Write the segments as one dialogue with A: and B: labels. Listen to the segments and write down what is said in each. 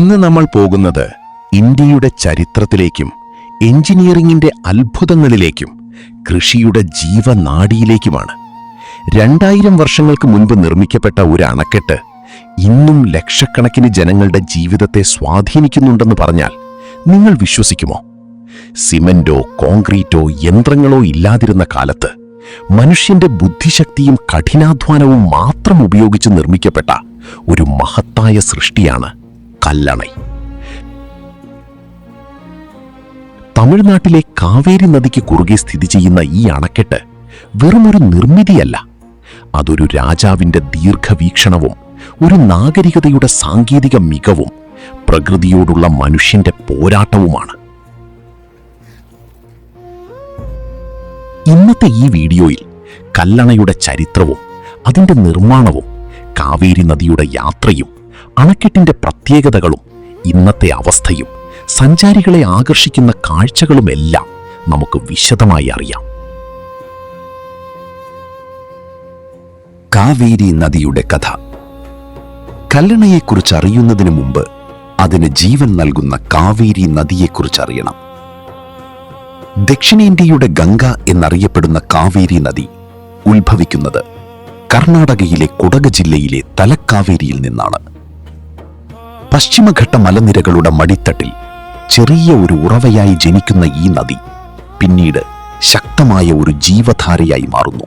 A: ഇന്ന് നമ്മൾ പോകുന്നത് ഇന്ത്യയുടെ ചരിത്രത്തിലേക്കും എഞ്ചിനീയറിംഗിന്റെ അത്ഭുതങ്ങളിലേക്കും കൃഷിയുടെ ജീവനാഡിയിലേക്കുമാണ്. 2000 വർഷങ്ങൾക്ക് മുൻപ് നിർമ്മിക്കപ്പെട്ട ഒരു അണക്കെട്ട് ഇന്നും ലക്ഷക്കണക്കിന് ജനങ്ങളുടെ ജീവിതത്തെ സ്വാധീനിക്കുന്നുണ്ടെന്ന് പറഞ്ഞാൽ നിങ്ങൾ വിശ്വസിക്കുമോ? സിമന്റോ കോൺക്രീറ്റോ യന്ത്രങ്ങളോ ഇല്ലാതിരുന്ന കാലത്ത് മനുഷ്യന്റെ ബുദ്ധിശക്തിയും കഠിനാധ്വാനവും മാത്രം ഉപയോഗിച്ച് നിർമ്മിക്കപ്പെട്ട ഒരു മഹത്തായ സൃഷ്ടിയാണ് കല്ലണൈ. തമിഴ്നാട്ടിലെ കാവേരി നദിക്ക് കുറുകെ സ്ഥിതി ചെയ്യുന്ന ഈ അണക്കെട്ട് വെറുമൊരു നിർമ്മിതിയല്ല, അതൊരു രാജാവിന്റെ ദീർഘവീക്ഷണവും ഒരു നാഗരികതയുടെ സാങ്കേതിക മികവും പ്രകൃതിയോടുള്ള മനുഷ്യന്റെ പോരാട്ടവുമാണ്. ഇന്നത്തെ ഈ വീഡിയോയിൽ കല്ലണയുടെ ചരിത്രവും അതിന്റെ നിർമ്മാണവും, കാവേരി നദിയുടെ യാത്രയും, അണക്കെട്ടിന്റെ പ്രത്യേകതകളും, ഇന്നത്തെ അവസ്ഥയും, സഞ്ചാരികളെ ആകർഷിക്കുന്ന കാഴ്ചകളുമെല്ലാം നമുക്ക് വിശദമായി അറിയാം.
B: കാവേരി നദിയുടെ കഥ. കല്ലണയെക്കുറിച്ച് അറിയുന്നതിന് മുമ്പ് അതിന് ജീവൻ നൽകുന്ന കാവേരി നദിയെക്കുറിച്ചറിയണം. ദക്ഷിണേന്ത്യയുടെ ഗംഗ എന്നറിയപ്പെടുന്ന കാവേരി നദി ഉത്ഭവിക്കുന്നത് കർണാടകയിലെ കുടക് ജില്ലയിലെ തലക്കാവേരിയിൽ നിന്നാണ്. പശ്ചിമഘട്ട മലനിരകളുടെ മടിത്തട്ടിൽ ചെറിയ ഒരു ഉറവയായി ജനിക്കുന്ന ഈ നദി പിന്നീട് ശക്തമായ ഒരു ജീവധാരയായി മാറുന്നു.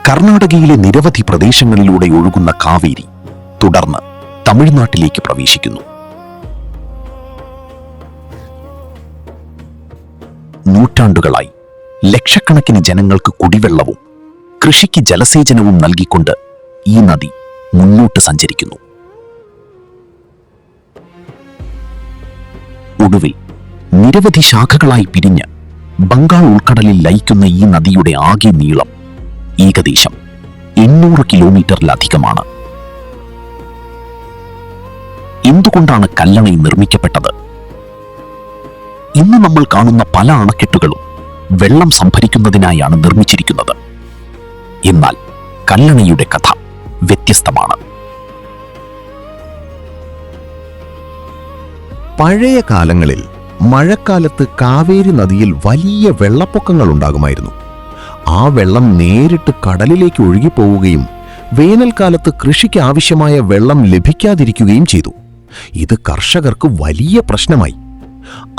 B: കർണാടകയിലെ നിരവധി പ്രദേശങ്ങളിലൂടെ ഒഴുകുന്ന കാവേരി തുടർന്ന് തമിഴ്നാട്ടിലേക്ക് പ്രവേശിക്കുന്നു. നൂറ്റാണ്ടുകളായി ലക്ഷക്കണക്കിന് ജനങ്ങൾക്ക് കുടിവെള്ളവും കൃഷിക്ക് ജലസേചനവും നൽകിക്കൊണ്ട് ഈ നദി മുന്നോട്ട് സഞ്ചരിക്കുന്നു. ഒടുവിൽ നിരവധി ശാഖകളായി പിരിഞ്ഞ് ബംഗാൾ ഉൾക്കടലിൽ ലയിക്കുന്ന ഈ നദിയുടെ ആകെ നീളം ഏകദേശം 800 കിലോമീറ്ററിലധികമാണ്. എന്തുകൊണ്ടാണ് കല്ലണൈ നിർമ്മിക്കപ്പെട്ടത്? ഇന്ന് നമ്മൾ കാണുന്ന പല അണക്കെട്ടുകളും വെള്ളം സംഭരിക്കുന്നതിനായാണ് നിർമ്മിച്ചിരിക്കുന്നത്. എന്നാൽ കല്ലണയുടെ കഥ വ്യത്യസ്തമാണ്.
A: പഴയ കാലങ്ങളിൽ മഴക്കാലത്ത് കാവേരി നദിയിൽ വലിയ വെള്ളപ്പൊക്കങ്ങൾ ഉണ്ടാകുമായിരുന്നു. ആ വെള്ളം നേരിട്ട് കടലിലേക്ക് ഒഴുകിപ്പോവുകയും വേനൽക്കാലത്ത് കൃഷിക്ക് ആവശ്യമായ വെള്ളം ലഭിക്കാതിരിക്കുകയും ചെയ്തു. ഇത് കർഷകർക്ക് വലിയ പ്രശ്നമായി.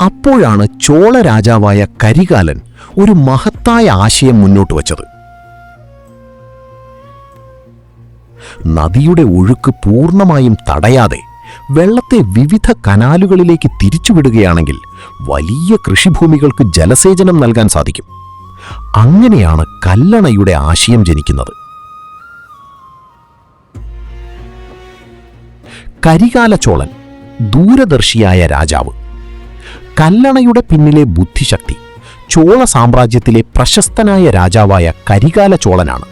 A: അപ്പോഴാണ് ചോള രാജാവായ കരികാലൻ ഒരു മഹത്തായ ആശയം മുന്നോട്ട് വച്ചത്. നദിയുടെ ഒഴുക്ക് പൂർണ്ണമായും തടയാതെ വെള്ളത്തെ വിവിധ കനാലുകളിലേക്ക് തിരിച്ചുവിടുകയാണെങ്കിൽ വലിയ കൃഷിഭൂമികൾക്ക് ജലസേചനം നൽകാൻ സാധിക്കും. അങ്ങനെയാണ് കല്ലണയുടെ ആശയം ജനിക്കുന്നത്. കരികാല ചോളൻ ദൂരദർശിയായ രാജാവ്. കല്ലണയുടെ പിന്നിലെ ബുദ്ധിശക്തി ചോള സാമ്രാജ്യത്തിലെ പ്രശസ്തനായ രാജാവായ കരികാല ചോളനാണ്.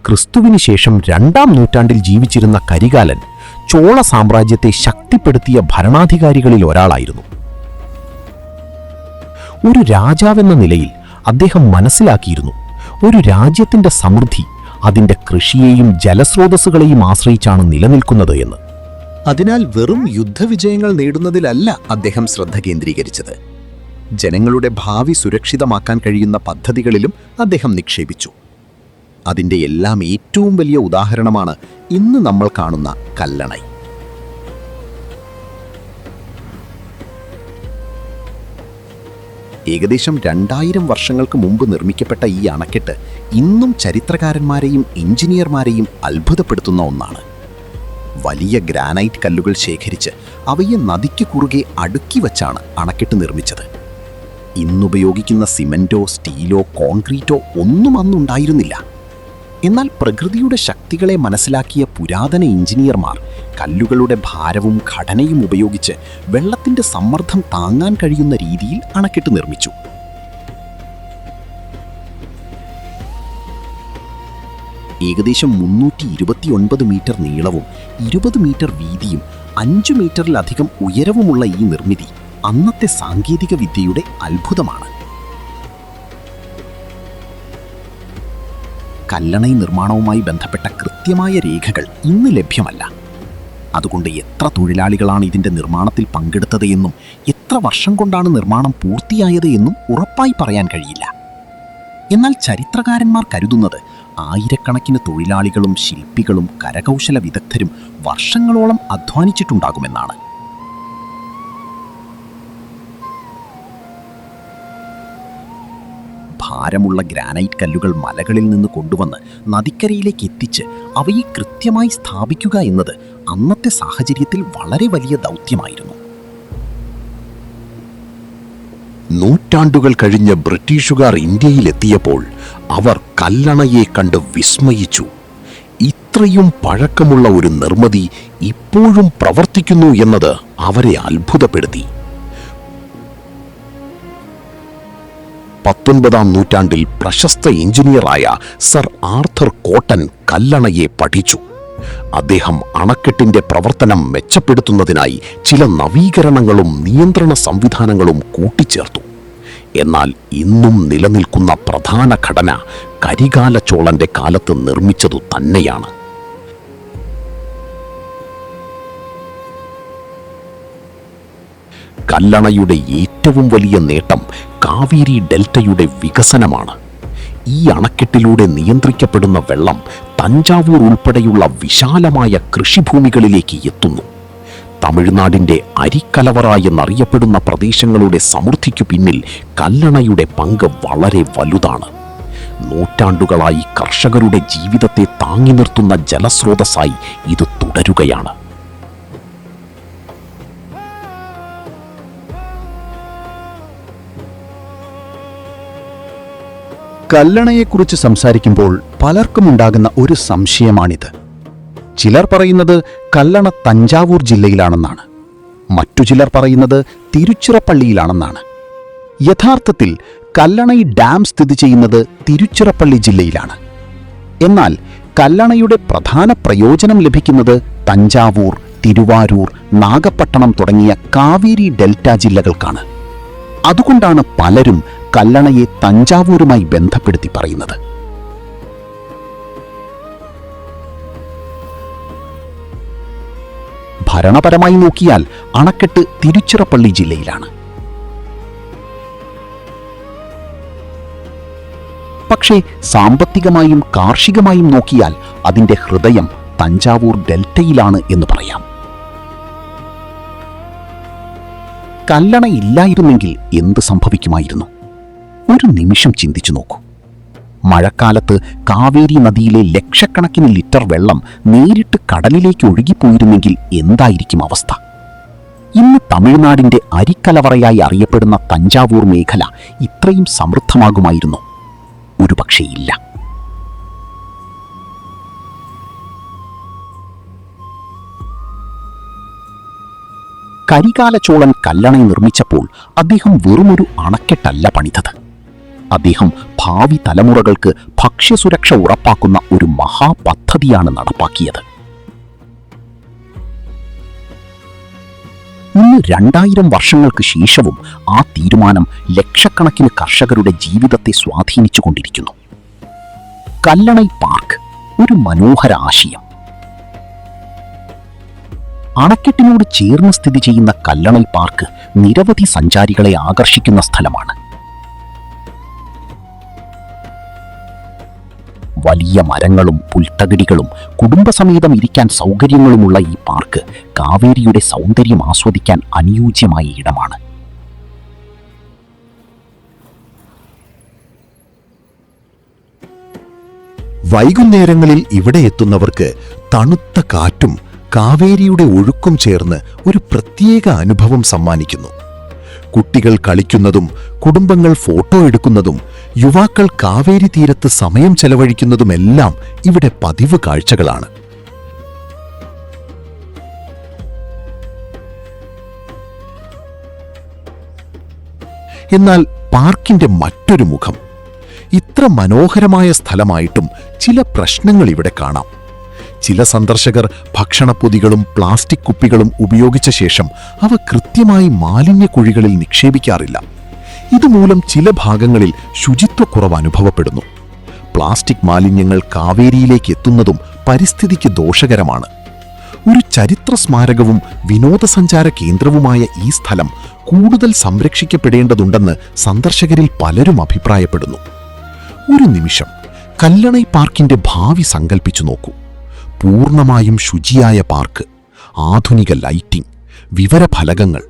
A: ക്രിസ്തുവിന് ശേഷം 2-ാം നൂറ്റാണ്ടിൽ ജീവിച്ചിരുന്ന കരികാലൻ ചോള സാമ്രാജ്യത്തെ ശക്തിപ്പെടുത്തിയ ഭരണാധികാരികളിൽ ഒരാളായിരുന്നു. ഒരു രാജാവെന്ന നിലയിൽ അദ്ദേഹം മനസ്സിലാക്കിയിരുന്നു, ഒരു രാജ്യത്തിന്റെ സമൃദ്ധി അതിന്റെ കൃഷിയെയും ജലസ്രോതസ്സുകളെയും ആശ്രയിച്ചാണ് നിലനിൽക്കുന്നത് എന്ന്.
B: അതിനാൽ വെറും യുദ്ധവിജയങ്ങൾ നേടുന്നതിലല്ല അദ്ദേഹം ശ്രദ്ധ കേന്ദ്രീകരിച്ചത്. ജനങ്ങളുടെ ഭാവി സുരക്ഷിതമാക്കാൻ കഴിയുന്ന പദ്ധതികളിലും അദ്ദേഹം നിക്ഷേപിച്ചു. അതിൻ്റെ എല്ലാം ഏറ്റവും വലിയ ഉദാഹരണമാണ് ഇന്ന് നമ്മൾ കാണുന്ന കല്ലണൈ. ഏകദേശം 2000 വർഷങ്ങൾക്ക് മുമ്പ് നിർമ്മിക്കപ്പെട്ട ഈ അണക്കെട്ട് ഇന്നും ചരിത്രകാരന്മാരെയും എഞ്ചിനീയർമാരെയും അത്ഭുതപ്പെടുത്തുന്ന ഒന്നാണ്. വലിയ ഗ്രാനൈറ്റ് കല്ലുകൾ ശേഖരിച്ച് അവയെ നദിക്ക് കുറുകെ അടുക്കി വച്ചാണ് അണക്കെട്ട് നിർമ്മിച്ചത്. ഇന്നുപയോഗിക്കുന്ന സിമന്റോ സ്റ്റീലോ കോൺക്രീറ്റോ ഒന്നും അന്നുണ്ടായിരുന്നില്ല. എന്നാൽ പ്രകൃതിയുടെ ശക്തികളെ മനസ്സിലാക്കിയ പുരാതന എഞ്ചിനീയർമാർ കല്ലുകളുടെ ഭാരവും ഘടനയും ഉപയോഗിച്ച് വെള്ളത്തിന്റെ സമ്മർദ്ദം താങ്ങാൻ കഴിയുന്ന രീതിയിൽ അണക്കെട്ട് നിർമ്മിച്ചു. ഏകദേശം 329 മീറ്റർ നീളവും 20 മീറ്റർ വീതിയും 5 മീറ്ററിലധികം ഉയരവുമുള്ള ഈ നിർമ്മിതി അന്നത്തെ സാങ്കേതിക വിദ്യയുടെ അത്ഭുതമാണ്. കല്ലണൈ നിർമ്മാണവുമായി ബന്ധപ്പെട്ട കൃത്യമായ രേഖകൾ ഇന്ന് ലഭ്യമല്ല. അതുകൊണ്ട് എത്ര തൊഴിലാളികളാണ് ഇതിൻ്റെ നിർമ്മാണത്തിൽ പങ്കെടുത്തത് എന്നും എത്ര വർഷം കൊണ്ടാണ് നിർമ്മാണം പൂർത്തിയായത് എന്നും ഉറപ്പായി പറയാൻ കഴിയില്ല. എന്നാൽ ചരിത്രകാരന്മാർ കരുതുന്നത് ആയിരക്കണക്കിന് തൊഴിലാളികളും ശില്പികളും കരകൗശല വിദഗ്ധരും വർഷങ്ങളോളം അധ്വാനിച്ചിട്ടുണ്ടാകുമെന്നാണ്. ഭാരമുള്ള ഗ്രാനൈറ്റ് കല്ലുകൾ മലകളിൽ നിന്ന് കൊണ്ടുവന്ന് നദിക്കരയിലേക്ക് എത്തിച്ച് അവയെ കൃത്യമായി സ്ഥാപിക്കുക എന്നത് അന്നത്തെ സാഹചര്യത്തിൽ വളരെ വലിയ ദൗത്യമായിരുന്നു.
C: നൂറ്റാണ്ടുകൾ കഴിഞ്ഞ് ബ്രിട്ടീഷുകാർ ഇന്ത്യയിലെത്തിയപ്പോൾ അവർ കല്ലണയെ കണ്ട് വിസ്മയിച്ചു. ഇത്രയും പഴക്കമുള്ള ഒരു നിർമ്മിതി ഇപ്പോഴും പ്രവർത്തിക്കുന്നു എന്നത് അവരെ അത്ഭുതപ്പെടുത്തി. 19-ാം നൂറ്റാണ്ടിൽ പ്രശസ്ത എഞ്ചിനീയറായ സർ ആർത്തർ കോട്ടൺ കല്ലണയെ പഠിച്ചു. അദ്ദേഹം അണക്കെട്ടിന്റെ പ്രവർത്തനം മെച്ചപ്പെടുത്തുന്നതിനായി ചില നവീകരണങ്ങളും നിയന്ത്രണ സംവിധാനങ്ങളും കൂട്ടിച്ചേർത്തു. എന്നാൽ ഇന്നും നിലനിൽക്കുന്ന പ്രധാന ഘടന കരികാല ചോളന്റെ കാലത്ത് നിർമ്മിച്ചതു തന്നെയാണ്. കല്ലണയുടെ ഏറ്റവും വലിയ നേട്ടം കാവേരി ഡെൽറ്റയുടെ വികസനമാണ്. ഈ അണക്കെട്ടിലൂടെ നിയന്ത്രിക്കപ്പെടുന്ന വെള്ളം തഞ്ചാവൂർ ഉൾപ്പെടെയുള്ള വിശാലമായ കൃഷിഭൂമികളിലേക്ക് എത്തുന്നു. തമിഴ്നാടിന്റെ അരിക്കലവറ എന്നറിയപ്പെടുന്ന പ്രദേശങ്ങളുടെ സമൃദ്ധിക്കു പിന്നിൽ കല്ലണയുടെ പങ്ക് വളരെ വലുതാണ്. നൂറ്റാണ്ടുകളായി കർഷകരുടെ ജീവിതത്തെ താങ്ങി നിർത്തുന്ന ജലസ്രോതസ്സായി ഇത് തുടരുകയാണ്.
B: കല്ലണയെക്കുറിച്ച് സംസാരിക്കുമ്പോൾ പലർക്കും ഉണ്ടാകുന്ന ഒരു സംശയമാണിത്. ചിലർ പറയുന്നത് കല്ലണ തഞ്ചാവൂർ ജില്ലയിലാണെന്നാണ്. മറ്റു ചിലർ പറയുന്നത് തിരുച്ചിറപ്പള്ളിയിലാണെന്നാണ്. യഥാർത്ഥത്തിൽ കല്ലണൈ ഡാം സ്ഥിതി ചെയ്യുന്നത് തിരുച്ചിറപ്പള്ളി ജില്ലയിലാണ്. എന്നാൽ കല്ലണയുടെ പ്രധാന പ്രയോജനം ലഭിക്കുന്നത് തഞ്ചാവൂർ, തിരുവാരൂർ, നാഗപട്ടണം തുടങ്ങിയ കാവേരി ഡെൽറ്റ ജില്ലകൾക്കാണ്. അതുകൊണ്ടാണ് പലരും കല്ലണയെ തഞ്ചാവൂരുമായി ബന്ധപ്പെടുത്തി പറയുന്നത്. ഭരണപരമായി നോക്കിയാൽ അണക്കെട്ട് തിരുച്ചിറപ്പള്ളി ജില്ലയിലാണ്. പക്ഷേ സാമ്പത്തികമായും കാർഷികമായും നോക്കിയാൽ അതിൻ്റെ ഹൃദയം തഞ്ചാവൂർ ഡെൽറ്റയിലാണ് എന്ന് പറയാം. കല്ലണ ഇല്ലായിരുന്നെങ്കിൽ എന്ത് സംഭവിക്കുമായിരുന്നു? ഒരു നിമിഷം ചിന്തിച്ചു നോക്കൂ. മഴക്കാലത്ത് കാവേരി നദിയിലെ ലക്ഷക്കണക്കിന് ലിറ്റർ വെള്ളം നേരിട്ട് കടലിലേക്ക് ഒഴുകിപ്പോയിരുന്നെങ്കിൽ എന്തായിരിക്കും അവസ്ഥ? ഇന്ന് തമിഴ്നാടിന്റെ അരിക്കലവറയായി അറിയപ്പെടുന്ന തഞ്ചാവൂർ മേഖല ഇത്രയും സമൃദ്ധമാകുമായിരുന്നു? ഒരുപക്ഷേ ഇല്ല. കരികാല ചോളൻ കല്ലണ നിർമ്മിച്ചപ്പോൾ അദ്ദേഹം വെറുമൊരു അണക്കെട്ടല്ല പണിതത്. അദ്ദേഹം ഭാവി തലമുറകൾക്ക് ഭക്ഷ്യസുരക്ഷ ഉറപ്പാക്കുന്ന ഒരു മഹാപദ്ധതിയാണ് നടപ്പാക്കിയത്. ഇന്ന് 2000 വർഷങ്ങൾക്ക് ശേഷവും ആ തീരുമാനം ലക്ഷക്കണക്കിന് കർഷകരുടെ ജീവിതത്തെ സ്വാധീനിച്ചുകൊണ്ടിരിക്കുന്നു. കല്ലണൈ പാർക്ക് ഒരു മനോഹര ആശയം. അണക്കെട്ടിനോട് ചേർന്ന് സ്ഥിതി ചെയ്യുന്ന കല്ലണൈ പാർക്ക് നിരവധി സഞ്ചാരികളെ ആകർഷിക്കുന്ന സ്ഥലമാണ്. വലിയ മരങ്ങളും പുൽത്തകിടികളും കുടുംബസമേതം ഇരിക്കാൻ സൗകര്യങ്ങളുമുള്ള ഈ പാർക്ക് കാവേരിയുടെ സൗന്ദര്യം ആസ്വദിക്കാൻ അനുയോജ്യമായ ഇടമാണ്.
C: വൈകുന്നേരങ്ങളിൽ ഇവിടെ എത്തുന്നവർക്ക് തണുത്ത കാറ്റും കാവേരിയുടെ ഒഴുക്കും ചേർന്ന് ഒരു പ്രത്യേക അനുഭവം സമ്മാനിക്കുന്നു. കുട്ടികൾ കളിക്കുന്നതും കുടുംബങ്ങൾ ഫോട്ടോ എടുക്കുന്നതും യുവാക്കൾ കാവേരി തീരത്ത് സമയം ചെലവഴിക്കുന്നതുമെല്ലാം ഇവിടെ പതിവ് കാഴ്ചകളാണ്. എന്നാൽ പാർക്കിന്റെ മറ്റൊരു മുഖം. ഇത്ര മനോഹരമായ സ്ഥലമായിട്ടും ചില പ്രശ്നങ്ങൾ ഇവിടെ കാണാം. ചില സന്ദർശകർ ഭക്ഷണപ്പൊതികളും പ്ലാസ്റ്റിക് കുപ്പികളും ഉപയോഗിച്ച ശേഷം അവ കൃത്യമായി മാലിന്യക്കുഴികളിൽ നിക്ഷേപിക്കാറില്ല. ഇതുമൂലം ചില ഭാഗങ്ങളിൽ ശുചിത്വക്കുറവ് അനുഭവപ്പെടുന്നു. പ്ലാസ്റ്റിക് മാലിന്യങ്ങൾ കാവേരിയിലേക്ക് എത്തുന്നതും പരിസ്ഥിതിക്ക് ദോഷകരമാണ്. ഒരു ചരിത്ര സ്മാരകവും വിനോദസഞ്ചാര കേന്ദ്രവുമായ ഈ സ്ഥലം കൂടുതൽ സംരക്ഷിക്കപ്പെടേണ്ടതുണ്ടെന്ന് സന്ദർശകരിൽ പലരും അഭിപ്രായപ്പെടുന്നു. ഒരു നിമിഷം കല്ലണൈ പാർക്കിന്റെ ഭാവി സങ്കൽപ്പിച്ചു നോക്കൂ. പൂർണ്ണമായും ശുചിയായ പാർക്ക്, ആധുനിക ലൈറ്റിംഗ്, വിവരഫലകങ്ങൾ,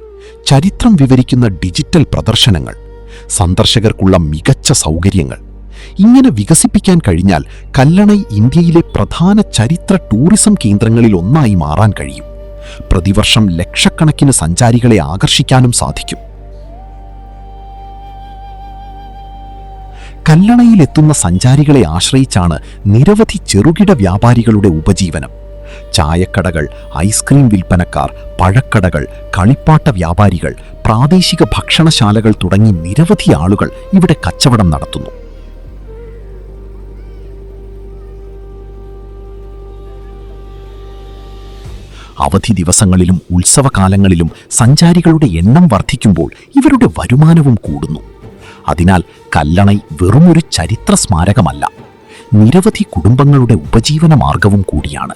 C: ചരിത്രം വിവരിക്കുന്ന ഡിജിറ്റൽ പ്രദർശനങ്ങൾ, സന്ദർശകർക്കുള്ള മികച്ച സൗകര്യങ്ങൾ. ഇങ്ങനെ വികസിപ്പിക്കാൻ കഴിഞ്ഞാൽ കല്ലണൈ ഇന്ത്യയിലെ പ്രധാന ചരിത്ര ടൂറിസം കേന്ദ്രങ്ങളിൽ ഒന്നായി മാറാൻ കഴിയും. പ്രതിവർഷം ലക്ഷക്കണക്കിന് സഞ്ചാരികളെ ആകർഷിക്കാനും സാധിക്കും. കല്ലണയിലെത്തുന്ന സഞ്ചാരികളെ ആശ്രയിച്ചാണ് നിരവധി ചെറുകിട വ്യാപാരികളുടെ ഉപജീവനം. ചായക്കടകൾ, ഐസ്ക്രീം വിൽപ്പനക്കാർ, പഴക്കടകൾ, കളിപ്പാട്ട വ്യാപാരികൾ, പ്രാദേശിക ഭക്ഷണശാലകൾ തുടങ്ങി നിരവധി ആളുകൾ ഇവിടെ കച്ചവടം നടത്തുന്നു. അവധി ദിവസങ്ങളിലും ഉത്സവകാലങ്ങളിലും സഞ്ചാരികളുടെ എണ്ണം വർദ്ധിക്കുമ്പോൾ ഇവരുടെ വരുമാനവും കൂടുന്നു. അതിനാൽ കല്ലണൈ വെറുമൊരു ചരിത്ര സ്മാരകമല്ല, നിരവധി കുടുംബങ്ങളുടെ ഉപജീവന മാർഗവും കൂടിയാണ്.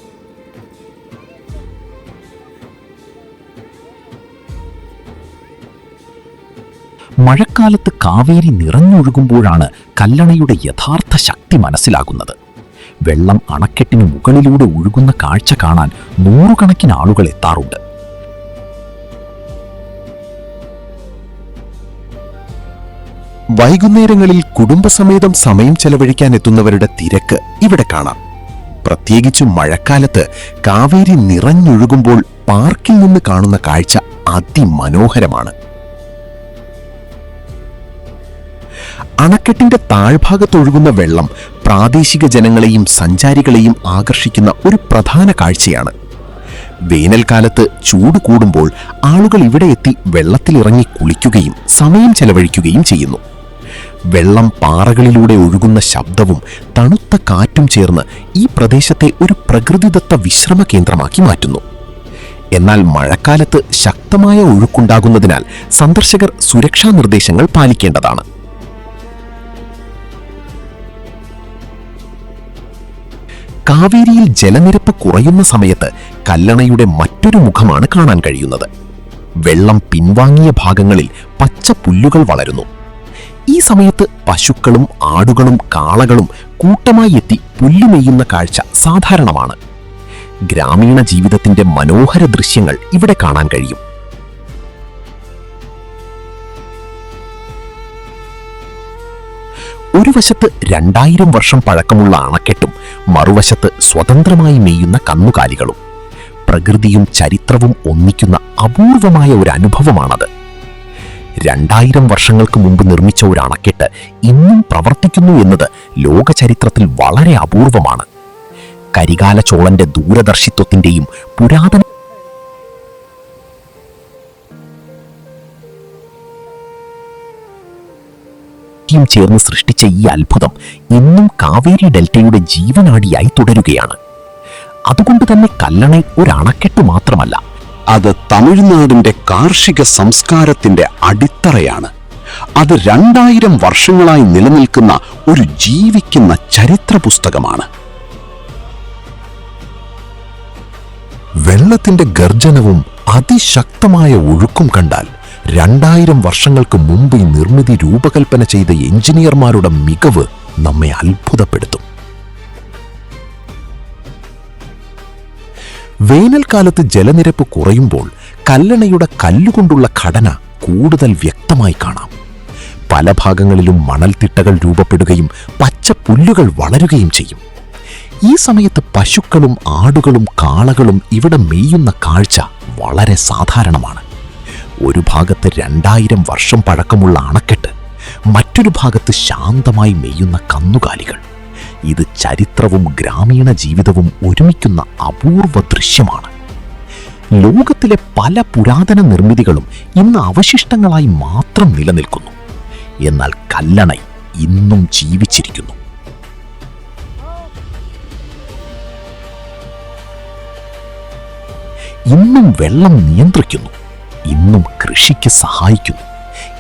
C: മഴക്കാലത്ത് കാവേരി നിറഞ്ഞൊഴുകുമ്പോഴാണ് കല്ലണയുടെ യഥാർത്ഥ ശക്തി മനസ്സിലാകുന്നത്. വെള്ളം അണക്കെട്ടിന് മുകളിലൂടെ ഒഴുകുന്ന കാഴ്ച കാണാൻ നൂറുകണക്കിന് ആളുകൾ എത്താറുണ്ട്. വൈകുന്നേരങ്ങളിൽ കുടുംബസമേതം സമയം ചെലവഴിക്കാൻ എത്തുന്നവരുടെ തിരക്ക് ഇവിടെ കാണാം. പ്രത്യേകിച്ചും മഴക്കാലത്ത് കാവേരി നിറഞ്ഞൊഴുകുമ്പോൾ പാർക്കിൽ നിന്ന് കാണുന്ന കാഴ്ച അതിമനോഹരമാണ്. അണക്കെട്ടിന്റെ താഴ്ഭാഗത്തൊഴുകുന്ന വെള്ളം പ്രാദേശിക ജനങ്ങളെയും സഞ്ചാരികളെയും ആകർഷിക്കുന്ന ഒരു പ്രധാന കാഴ്ചയാണ്. വേനൽക്കാലത്ത് ചൂട് കൂടുമ്പോൾ ആളുകൾ ഇവിടെ എത്തി വെള്ളത്തിലിറങ്ങി കുളിക്കുകയും സമയം ചെലവഴിക്കുകയും ചെയ്യുന്നു. വെള്ളം പാറകളിലൂടെ ഒഴുകുന്ന ശബ്ദവും തണുത്ത കാറ്റും ചേർന്ന് ഈ പ്രദേശത്തെ ഒരു പ്രകൃതിദത്ത വിശ്രമ കേന്ദ്രമാക്കി മാറ്റുന്നു. എന്നാൽ മഴക്കാലത്ത് ശക്തമായ ഒഴുക്കുണ്ടാകുന്നതിനാൽ സന്ദർശകർ സുരക്ഷാ നിർദ്ദേശങ്ങൾ പാലിക്കേണ്ടതാണ്. കാവേരിയിൽ ജലനിരപ്പ് കുറയുന്ന സമയത്ത് കല്ലണയുടെ മറ്റൊരു മുഖമാണ് കാണാൻ കഴിയുന്നത്. വെള്ളം പിൻവാങ്ങിയ ഭാഗങ്ങളിൽ പച്ച പുല്ലുകൾ വളരുന്നു. ഈ സമയത്ത് പശുക്കളും ആടുകളും കാളകളും കൂട്ടമായി എത്തി പുല്ലുമെയ്യുന്ന കാഴ്ച സാധാരണമാണ്. ഗ്രാമീണ ജീവിതത്തിന്റെ മനോഹര ദൃശ്യങ്ങൾ ഇവിടെ കാണാൻ കഴിയും. ഒരു വശത്ത് 2000 വർഷം പഴക്കമുള്ള അണക്കെട്ടും മറുവശത്ത് സ്വതന്ത്രമായി മേയുന്ന കന്നുകാലികളും. പ്രകൃതിയും ചരിത്രവും ഒന്നിക്കുന്ന അപൂർവമായ ഒരു അനുഭവമാണത്. 2000 വർഷങ്ങൾക്ക് മുമ്പ് നിർമ്മിച്ച ഒരു അണക്കെട്ട് ഇന്നും പ്രവർത്തിക്കുന്നു എന്നത് ലോക ചരിത്രത്തിൽ വളരെ അപൂർവമാണ്. കരികാല ചോളന്റെ ദൂരദർശിത്വത്തിന്റെയും പുരാതന ചേർന്ന് സൃഷ്ടിച്ച ഈ അത്ഭുതം ഇന്നും കാവേരി ഡെൽറ്റയുടെ ജീവനാഡിയായി തുടരുകയാണ്. അതുകൊണ്ട് തന്നെ കല്ലണൈ ഒരു അണക്കെട്ട് മാത്രമല്ല,
B: അത് തമിഴ്നാടിന്റെ കാർഷിക സംസ്കാരത്തിന്റെ അടിത്തറയാണ്. അത് 2000 വർഷങ്ങളായി നിലനിൽക്കുന്ന ഒരു ജീവിക്കുന്ന ചരിത്ര പുസ്തകമാണ്.
C: വെള്ളത്തിന്റെ ഗർജനവും അതിശക്തമായ ഒഴുക്കും കണ്ടാൽ 2000 വർഷങ്ങൾക്ക് മുമ്പ് ഈ നിർമ്മിതി രൂപകൽപ്പന ചെയ്ത എഞ്ചിനീയർമാരുടെ മികവ് നമ്മെ അത്ഭുതപ്പെടുത്തും. വേനൽക്കാലത്ത് ജലനിരപ്പ് കുറയുമ്പോൾ കല്ലണയുടെ കല്ലുകൊണ്ടുള്ള ഘടന കൂടുതൽ വ്യക്തമായി കാണാം. പല ഭാഗങ്ങളിലും മണൽത്തിട്ടകൾ രൂപപ്പെടുകയും പച്ച പുല്ലുകൾ വളരുകയും ചെയ്യും. ഈ സമയത്ത് പശുക്കളും ആടുകളും കാളകളും ഇവിടെ മേയുന്ന കാഴ്ച വളരെ സാധാരണമാണ്. ഒരു ഭാഗത്ത് 2000 വർഷം പഴക്കമുള്ള അണക്കെട്ട്, മറ്റൊരു ഭാഗത്ത് ശാന്തമായി മേയുന്ന കന്നുകാലികൾ. ഇത് ചരിത്രവും ഗ്രാമീണ ജീവിതവും ഒരുമിക്കുന്ന അപൂർവ ദൃശ്യമാണ്. ലോകത്തിലെ പല പുരാതന നിർമ്മിതികളും ഇന്ന് അവശിഷ്ടങ്ങളായി മാത്രം നിലനിൽക്കുന്നു. എന്നാൽ കല്ലണൈ ഇന്നും ജീവിച്ചിരിക്കുന്നു. ഇന്നും വെള്ളം നിയന്ത്രിക്കുന്നു, ഇന്നും കൃഷിക്ക് സഹായിക്കുന്നു,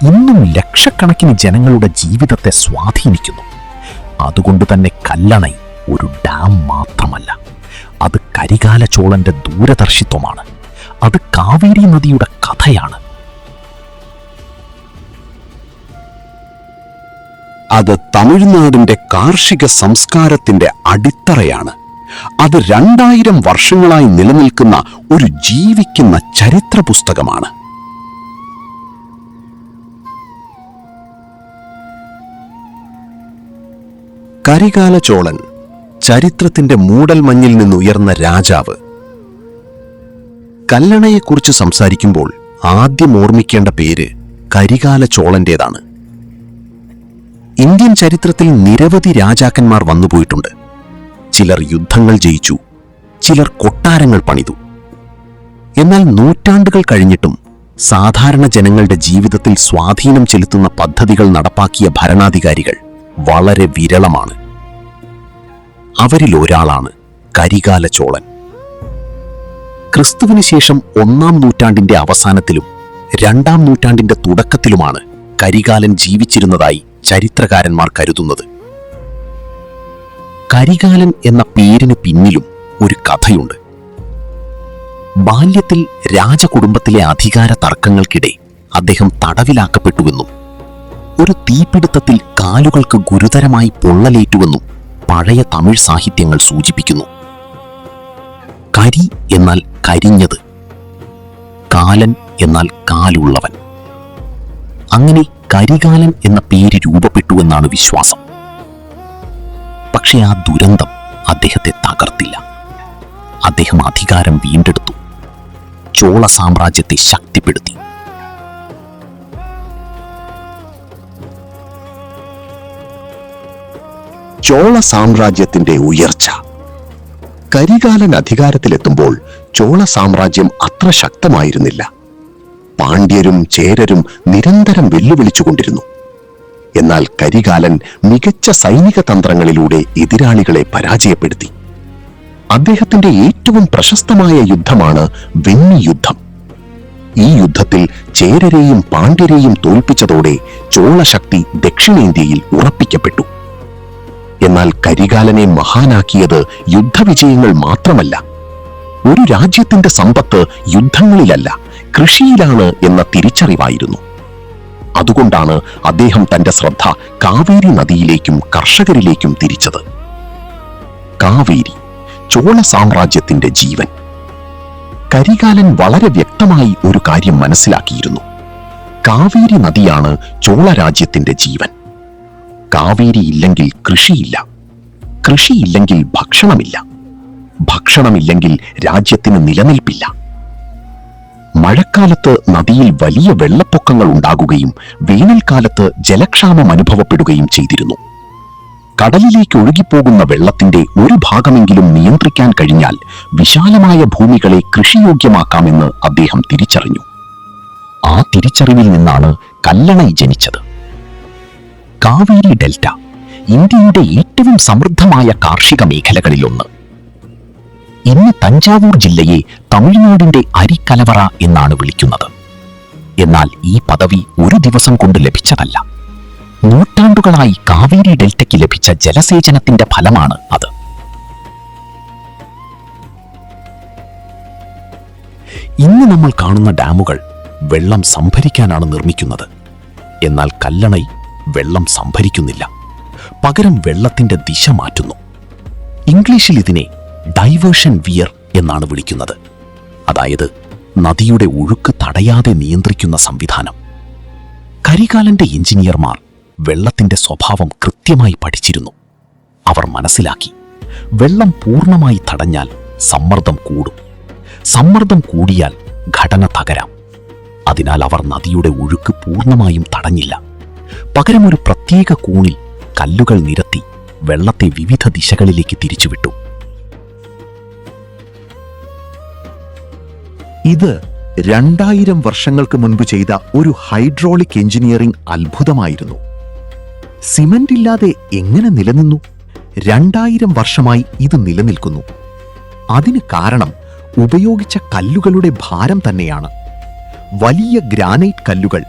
C: ഇന്നും ലക്ഷക്കണക്കിന് ജനങ്ങളുടെ ജീവിതത്തെ സ്വാധീനിക്കുന്നു.
A: അതുകൊണ്ട് തന്നെ കല്ലണൈ ഒരു ഡാം മാത്രമല്ല, അത് കരികാല ചോളന്റെ ദൂരദർശിത്വമാണ്. അത് കാവേരി നദിയുടെ കഥയാണ്.
B: അത് തമിഴ്നാടിന്റെ കാർഷിക സംസ്കാരത്തിന്റെ അടിത്തറയാണ്. അത് 2000 വർഷങ്ങളായി നിലനിൽക്കുന്ന ഒരു ജീവിക്കുന്ന ചരിത്ര പുസ്തകമാണ്. കരികാല ചോളൻ, ചരിത്രത്തിന്റെ മൂടൽമഞ്ഞിൽ നിന്നുയർന്ന രാജാവ്. കല്ലണയെക്കുറിച്ച് സംസാരിക്കുമ്പോൾ ആദ്യം ഓർമ്മിക്കേണ്ട പേര് കരികാല ചോളന്റേതാണ്. ഇന്ത്യൻ ചരിത്രത്തിൽ നിരവധി രാജാക്കന്മാർ വന്നുപോയിട്ടുണ്ട്. ചിലർ യുദ്ധങ്ങൾ ജയിച്ചു, ചിലർ കൊട്ടാരങ്ങൾ പണിതു. എന്നാൽ നൂറ്റാണ്ടുകൾ കഴിഞ്ഞിട്ടും സാധാരണ ജനങ്ങളുടെ ജീവിതത്തിൽ സ്വാധീനം ചെലുത്തുന്ന പദ്ധതികൾ നടപ്പാക്കിയ ഭരണാധികാരികൾ വളരെ വിരളമാണ്. അവരിൽ ഒരാളാണ് കരികാല ചോളൻ. ക്രിസ്തുവിന് ശേഷം 1-ാം നൂറ്റാണ്ടിന്റെ അവസാനത്തിലും 2-ാം നൂറ്റാണ്ടിന്റെ തുടക്കത്തിലുമാണ് കരികാലൻ ജീവിച്ചിരുന്നതായി ചരിത്രകാരന്മാർ കരുതുന്നത്. കരികാലൻ എന്ന പേരിന് പിന്നിലും ഒരു കഥയുണ്ട്. ബാല്യത്തിൽ രാജകുടുംബത്തിലെ അധികാര തർക്കങ്ങൾക്കിടെ അദ്ദേഹം തടവിലാക്കപ്പെട്ടുവെന്നും ഒരു തീപിടുത്തത്തിൽ കാലുകൾക്ക് ഗുരുതരമായി പൊള്ളലേറ്റുവെന്നും പഴയ തമിഴ് സാഹിത്യങ്ങൾ സൂചിപ്പിക്കുന്നു. കരി എന്നാൽ കരിഞ്ഞത്, കാലൻ എന്നാൽ കാലുള്ളവൻ. അങ്ങനെ കരികാലൻ എന്ന പേര് രൂപപ്പെട്ടുവെന്നാണ് വിശ്വാസം. പക്ഷേ ആ ദുരന്തം അദ്ദേഹത്തെ തകർത്തില്ല. അദ്ദേഹം അധികാരം വീണ്ടെടുത്തു, ചോള സാമ്രാജ്യത്തെ ശക്തിപ്പെടുത്തി. ചോള സാമ്രാജ്യത്തിന്റെ ഉയർച്ച. കരികാലൻ അധികാരത്തിലെത്തുമ്പോൾ ചോള സാമ്രാജ്യം അത്ര ശക്തമായിരുന്നില്ല. പാണ്ഡ്യരും ചേരരും നിരന്തരം വെല്ലുവിളിച്ചുകൊണ്ടിരുന്നു. എന്നാൽ കരികാലൻ മികച്ച സൈനിക തന്ത്രങ്ങളിലൂടെ എതിരാളികളെ പരാജയപ്പെടുത്തി. അദ്ദേഹത്തിന്റെ ഏറ്റവും പ്രശസ്തമായ യുദ്ധമാണ് വെണ്ണി യുദ്ധം. ഈ യുദ്ധത്തിൽ ചേരരെയും പാണ്ഡ്യരെയും തോൽപ്പിച്ചതോടെ ചോളശക്തി ദക്ഷിണേന്ത്യയിൽ ഉറപ്പിക്കപ്പെട്ടു. എന്നാൽ കരികാലനെ മഹാനാക്കിയത് യുദ്ധവിജയങ്ങൾ മാത്രമല്ല. ഒരു രാജ്യത്തിന്റെ സമ്പത്ത് യുദ്ധങ്ങളിലല്ല, കൃഷിയിലാണ് എന്ന തിരിച്ചറിവായിരുന്നു. അതുകൊണ്ടാണ് അദ്ദേഹം തന്റെ ശ്രദ്ധ കാവേരി നദിയിലേക്കും കർഷകരിലേക്കും തിരിച്ചത്. കാവേരി, ചോള സാമ്രാജ്യത്തിന്റെ ജീവൻ. കരികാലൻ വളരെ വ്യക്തമായി ഒരു കാര്യം മനസ്സിലാക്കിയിരുന്നു. കാവേരി നദിയാണ് ചോള രാജ്യത്തിന്റെ ജീവൻ. കാവേരി ഇല്ലെങ്കിൽ കൃഷിയില്ല, കൃഷിയില്ലെങ്കിൽ ഭക്ഷണമില്ല, ഭക്ഷണമില്ലെങ്കിൽ രാജ്യത്തിന് നിലനിൽപ്പില്ല. മഴക്കാലത്ത് നദിയിൽ വലിയ വെള്ളപ്പൊക്കങ്ങൾ ഉണ്ടാകുകയും വേനൽക്കാലത്ത് ജലക്ഷാമം അനുഭവപ്പെടുകയും ചെയ്തിരുന്നു. കടലിലേക്ക് ഒഴുകിപ്പോകുന്ന വെള്ളത്തിന്റെ ഒരു ഭാഗമെങ്കിലും നിയന്ത്രിക്കാൻ കഴിഞ്ഞാൽ വിശാലമായ ഭൂമികളെ കൃഷിയോഗ്യമാക്കാമെന്ന് അദ്ദേഹം തിരിച്ചറിഞ്ഞു. ആ തിരിച്ചറിവിൽ നിന്നാണ് കല്ലണൈ ജനിച്ചത്. കാവേരി ഡെൽറ്റ ഇന്ത്യയുടെ ഏറ്റവും സമൃദ്ധമായ കാർഷിക മേഖലകളിലൊന്ന്. ഇന്ന് തഞ്ചാവൂർ ജില്ലയെ തമിഴ്നാടിന്റെ അരിക്കലവറ എന്നാണ് വിളിക്കുന്നത്. എന്നാൽ ഈ പദവി ഒരു ദിവസം കൊണ്ട് ലഭിച്ചതല്ല. നൂറ്റാണ്ടുകളായി കാവേരി ഡെൽറ്റയ്ക്ക് ലഭിച്ച ജലസേചനത്തിന്റെ ഫലമാണ് അത്. ഇന്ന് നമ്മൾ കാണുന്ന ഡാമുകൾ വെള്ളം സംഭരിക്കാനാണ് നിർമ്മിക്കുന്നത്. എന്നാൽ കല്ലണൈ വെള്ളം സംഭരിക്കുന്നില്ല, പകരം വെള്ളത്തിന്റെ ദിശ മാറ്റുന്നു. ഇംഗ്ലീഷിൽ ഇതിനെ ഡൈവേർഷൻ വിയർ എന്നാണ് വിളിക്കുന്നത്. അതായത് നദിയുടെ ഒഴുക്ക് തടയാതെ നിയന്ത്രിക്കുന്ന സംവിധാനം. കരികാലന്റെ എഞ്ചിനീയർമാർ വെള്ളത്തിന്റെ സ്വഭാവം കൃത്യമായി പഠിച്ചിരുന്നു. അവർ മനസ്സിലാക്കി, വെള്ളം പൂർണ്ണമായി തടഞ്ഞാൽ സമ്മർദ്ദം കൂടും, സമ്മർദ്ദം കൂടിയാൽ ഘടന തകരാം. അതിനാൽ അവർ നദിയുടെ ഒഴുക്ക് പൂർണ്ണമായും തടഞ്ഞില്ല. പകരം ഒരു പ്രത്യേക കൂണിൽ കല്ലുകൾ നിരത്തി വെള്ളത്തെ വിവിധ ദിശകളിലേക്ക് തിരിച്ചുവിട്ടു.
C: ഇത് 2000 വർഷങ്ങൾക്ക് മുൻപ് ചെയ്ത ഒരു ഹൈഡ്രോളിക് എഞ്ചിനീയറിംഗ് അത്ഭുതമായിരുന്നു. സിമന്റ് ഇല്ലാതെ എങ്ങനെ നിലനിന്നു? 2000 വർഷമായി ഇത് നിലനിൽക്കുന്നു. അതിന് കാരണം ഉപയോഗിച്ച കല്ലുകളുടെ ഭാരം തന്നെയാണ്. വലിയ ഗ്രാനൈറ്റ് കല്ലുകൾ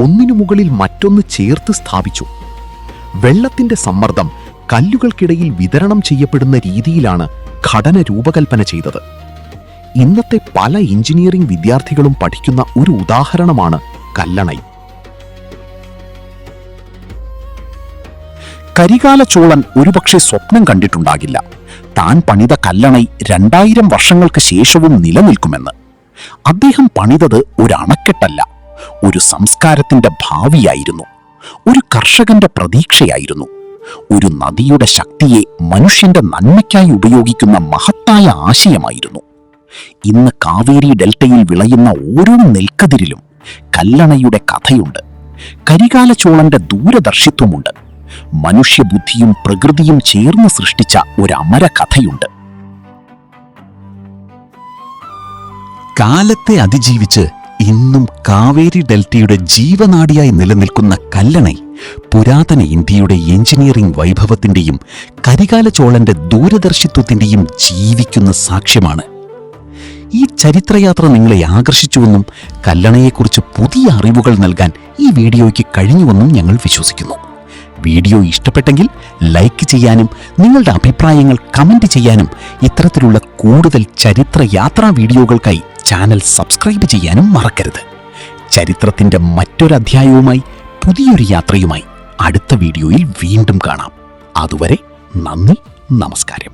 C: ഒന്നിനു മുകളിൽ മറ്റൊന്ന് ചേർത്ത് സ്ഥാപിച്ചു. വെള്ളത്തിന്റെ സമ്മർദ്ദം
B: കല്ലുകൾക്കിടയിൽ വിതരണം ചെയ്യപ്പെടുന്ന രീതിയിലാണ് ഘടന രൂപകൽപ്പന ചെയ്തത്. ഇന്നത്തെ പല എഞ്ചിനീയറിംഗ് വിദ്യാർത്ഥികളും പഠിക്കുന്ന ഒരു ഉദാഹരണമാണ് കല്ലണൈ. കരികാല ചോളൻ ഒരുപക്ഷെ സ്വപ്നം കണ്ടിട്ടുണ്ടാകില്ല താൻ പണിത കല്ലണൈ 2000 വർഷങ്ങൾക്ക് ശേഷവും നിലനിൽക്കുമെന്ന്. അദ്ദേഹം പണിതത് ഒരു അണക്കെട്ടല്ല, ഒരു സംസ്കാരത്തിന്റെ ഭാവിയായിരുന്നു, ഒരു കർഷകന്റെ പ്രതീക്ഷയായിരുന്നു, ഒരു നദിയുടെ ശക്തിയെ മനുഷ്യന്റെ നന്മയ്ക്കായി ഉപയോഗിക്കുന്ന മഹത്തായ ആശയമായിരുന്നു. ഇന്ന് കാവേരി ഡെൽറ്റയിൽ വിളയുന്ന ഓരോ നെൽക്കതിരിലും കല്ലണയുടെ കഥയുണ്ട്, കരികാല ചോളന്റെ ദൂരദർശിത്വമുണ്ട്, മനുഷ്യബുദ്ധിയും പ്രകൃതിയും ചേർന്ന് സൃഷ്ടിച്ച ഒരു അമര കഥയുണ്ട്. കാലത്തെ അതിജീവിച്ച് ഇന്നും കാവേരി ഡെൽറ്റയുടെ ജീവനാഡിയായി നിലനിൽക്കുന്ന കല്ലണൈ പുരാതന ഇന്ത്യയുടെ എഞ്ചിനീയറിംഗ് വൈഭവത്തിന്റെയും കരികാല ചോളന്റെ ദൂരദർശിത്വത്തിന്റെയും ജീവിക്കുന്ന സാക്ഷ്യമാണ്. ഈ ചരിത്രയാത്ര നിങ്ങളെ ആകർഷിച്ചുവെന്നും കല്ലണയെക്കുറിച്ച് പുതിയ അറിവുകൾ നൽകാൻ ഈ വീഡിയോയ്ക്ക് കഴിഞ്ഞുവെന്നും ഞങ്ങൾ വിശ്വസിക്കുന്നു. വീഡിയോ ഇഷ്ടപ്പെട്ടെങ്കിൽ ലൈക്ക് ചെയ്യാനും നിങ്ങളുടെ അഭിപ്രായങ്ങൾ കമന്റ് ചെയ്യാനും ഇത്തരത്തിലുള്ള കൂടുതൽ ചരിത്രയാത്രാ വീഡിയോകൾക്കായി ചാനൽ സബ്സ്ക്രൈബ് ചെയ്യാനും മറക്കരുത്. ചരിത്രത്തിന്റെ മറ്റൊരധ്യായവുമായി പുതിയൊരു യാത്രയുമായി അടുത്ത വീഡിയോയിൽ വീണ്ടും കാണാം. അതുവരെ നന്ദി, നമസ്കാരം.